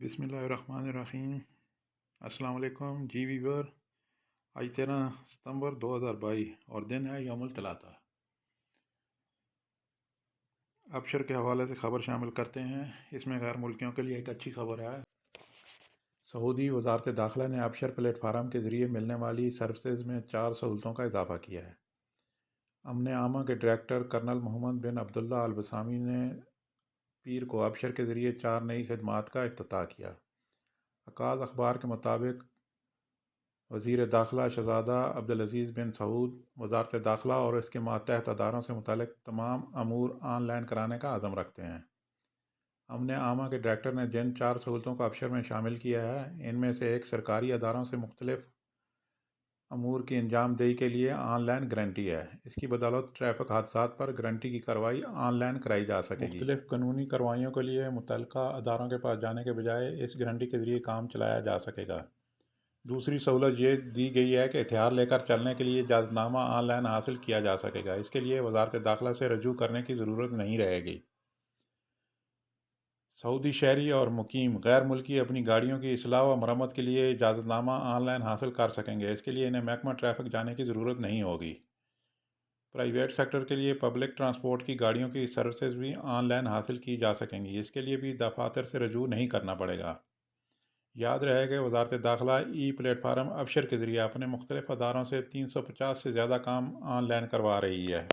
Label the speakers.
Speaker 1: بسم اللہ الرحمن الرحیم۔ السلام علیکم جی ویور۔ آج 13 ستمبر 2022 اور دن ہے یوم الثلاثاء۔ ابشر کے حوالے سے خبر شامل کرتے ہیں۔ اس میں غیر ملکیوں کے لیے ایک اچھی خبر ہے۔ سعودی وزارت داخلہ نے ابشر پلیٹ فارم کے ذریعے ملنے والی سروسز میں 4 سہولتوں کا اضافہ کیا ہے۔ امن عامہ کے ڈائریکٹر کرنل محمد بن عبداللہ البسامی نے پیر کو ابشر کے ذریعے 4 نئی خدمات کا افتتاح کیا۔ عکاظ اخبار کے مطابق وزیر داخلہ شہزادہ عبدالعزیز بن سعود وزارت داخلہ اور اس کے ماتحت اداروں سے متعلق تمام امور آن لائن کرانے کا عزم رکھتے ہیں۔ امن عامہ کے ڈائریکٹر نے جن 4 سہولتوں کو ابشر میں شامل کیا ہے، ان میں سے ایک سرکاری اداروں سے مختلف امور کی انجام دہی کے لیے آن لائن گارنٹی ہے۔ اس کی بدولت ٹریفک حادثات پر گارنٹی کی کارروائی آن لائن کرائی جا سکے گی۔ مختلف قانونی کارروائیوں کے لیے متعلقہ اداروں کے پاس جانے کے بجائے اس گارنٹی کے ذریعے کام چلایا جا سکے گا۔ دوسری سہولت یہ دی گئی ہے کہ ہتھیار لے کر چلنے کے لیے اجازت نامہ آن لائن حاصل کیا جا سکے گا۔ اس کے لیے وزارت داخلہ سے رجوع کرنے کی ضرورت نہیں رہے گی۔ سعودی شہری اور مقیم غیر ملکی اپنی گاڑیوں کی اصلاح و مرمت کے لیے اجازت نامہ آن لائن حاصل کر سکیں گے۔ اس کے لیے انہیں محکمہ ٹریفک جانے کی ضرورت نہیں ہوگی۔ پرائیویٹ سیکٹر کے لیے پبلک ٹرانسپورٹ کی گاڑیوں کی سروسز بھی آن لائن حاصل کی جا سکیں گی۔ اس کے لیے بھی دفاتر سے رجوع نہیں کرنا پڑے گا۔ یاد رہے کہ وزارت داخلہ ای پلیٹ فارم ابشر کے ذریعے اپنے مختلف اداروں سے 350 سے زیادہ کام آن لائن کروا رہی ہے۔